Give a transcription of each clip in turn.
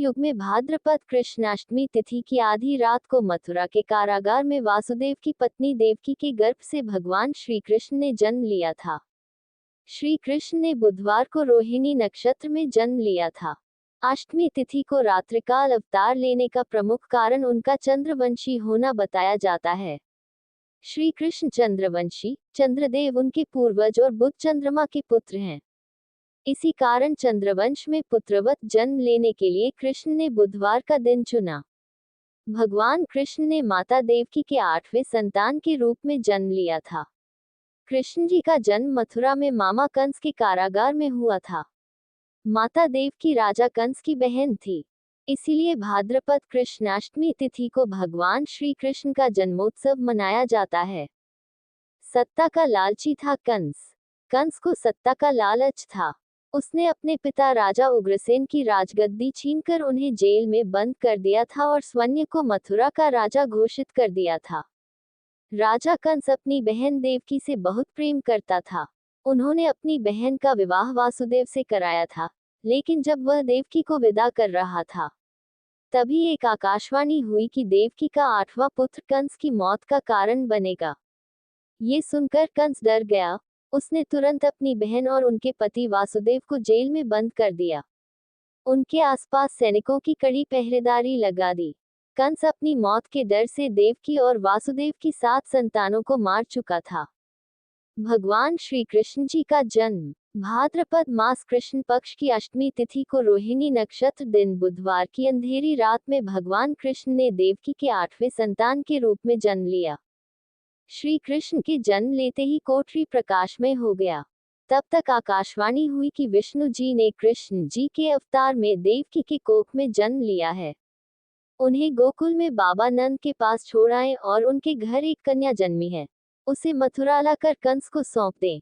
युग में भाद्रपद कृष्णाष्टमी तिथि की आधी रात को मथुरा के कारागार में वासुदेव की पत्नी देवकी के गर्भ से भगवान श्री कृष्ण ने जन्म लिया था। श्री कृष्ण ने बुधवार को रोहिणी नक्षत्र में जन्म लिया था। अष्टमी तिथि को रात्रिकाल अवतार लेने का प्रमुख कारण उनका चंद्रवंशी होना बताया जाता है। श्री कृष्ण चंद्रवंशी, चंद्रदेव उनके पूर्वज और बुध चंद्रमा के पुत्र हैं। इसी कारण चंद्रवंश में पुत्रवत जन्म लेने के लिए कृष्ण ने बुधवार का दिन चुना। भगवान कृष्ण ने माता देवकी के 8वें संतान के रूप में जन्म लिया था। कृष्ण जी का जन्म मथुरा में मामा कंस के कारागार में हुआ था। माता देवकी राजा कंस की बहन थी। इसीलिए भाद्रपद कृष्णाष्टमी तिथि को भगवान श्री कृष्ण का जन्मोत्सव मनाया जाता है। सत्ता का लालची था कंस। कंस को सत्ता का लालच था। उसने अपने पिता राजा उग्रसेन की राजगद्दी छीनकर उन्हें जेल में बंद कर दिया था और स्वन्य को मथुरा का राजा घोषित कर दिया था। राजा कंस अपनी बहन देवकी से बहुत प्रेम करता था। उन्होंने अपनी बहन का विवाह वासुदेव से कराया था, लेकिन जब वह देवकी को विदा कर रहा था, तभी एक आकाशवाणी हुई कि देवकी का 8वां पुत्र कंस की मौत का कारण बनेगा। ये सुनकर कंस डर गया। उसने तुरंत अपनी बहन और उनके पति वासुदेव को जेल में बंद कर दिया। उनके आसपास सैनिकों की कड़ी पहरेदारी लगा दी। कंस अपनी मौत के डर से देवकी और वासुदेव की 7 संतानों को मार चुका था। भगवान श्री कृष्ण जी का जन्म भाद्रपद मास कृष्ण पक्ष की अष्टमी तिथि को रोहिणी नक्षत्र दिन बुधवार की अंधेरी रात में भगवान कृष्ण ने देवकी के 8वें संतान के रूप में जन्म लिया। श्री कृष्ण के जन्म लेते ही कोठरी प्रकाशमय हो गया। तब तक आकाशवाणी हुई कि विष्णु जी ने कृष्ण जी के अवतार में देवकी के कोख में जन्म लिया है। उन्हें गोकुल में बाबा नंद के पास छोड़ आए और उनके घर एक कन्या जन्मी है, उसे मथुरा लाकर कंस को सौंप दें।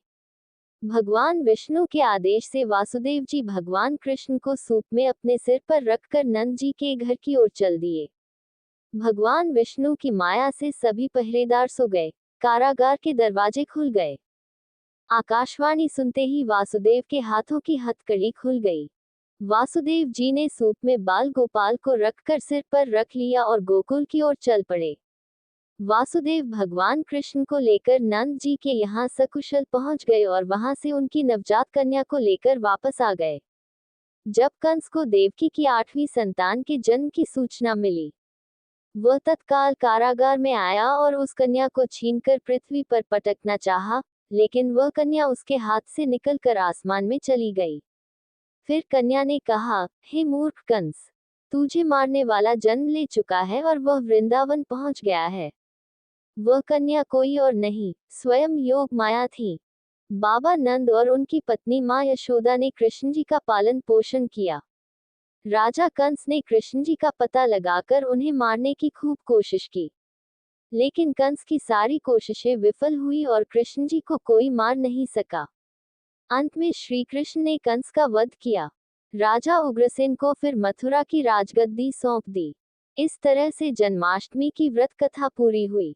भगवान विष्णु के आदेश से वासुदेव जी भगवान कृष्ण को सूप में अपने सिर पर रखकर नंद जी के घर की ओर चल दिए। भगवान विष्णु की माया से सभी पहरेदार सो गए। कारागार के दरवाजे खुल गए। आकाशवाणी सुनते ही वासुदेव के हाथों की हथकड़ी खुल गई। वासुदेव जी ने सूप में बाल गोपाल को रखकर सिर पर रख लिया और गोकुल की ओर चल पड़े। वासुदेव भगवान कृष्ण को लेकर नंद जी के यहाँ सकुशल पहुंच गए और वहां से उनकी नवजात कन्या को लेकर वापस आ गए। जब कंस को देवकी की 8वीं संतान के जन्म की सूचना मिली, वह तत्काल कारागार में आया और उस कन्या को छीनकर पृथ्वी पर पटकना चाहा, लेकिन वह कन्या उसके हाथ से निकलकर आसमान में चली गई। फिर कन्या ने कहा, हे मूर्ख कंस, तुझे मारने वाला जन्म ले चुका है और वह वृंदावन पहुंच गया है। वह कन्या कोई और नहीं, स्वयं योग माया थी। बाबा नंद और उनकी पत्नी मां यशोदा ने कृष्ण जी का पालन पोषण किया। राजा कंस ने कृष्ण जी का पता लगाकर उन्हें मारने की खूब कोशिश की, लेकिन कंस की सारी कोशिशें विफल हुई और कृष्ण जी को कोई मार नहीं सका। अंत में श्री कृष्ण ने कंस का वध किया। राजा उग्रसेन को फिर मथुरा की राजगद्दी सौंप दी। इस तरह से जन्माष्टमी की व्रत कथा पूरी हुई।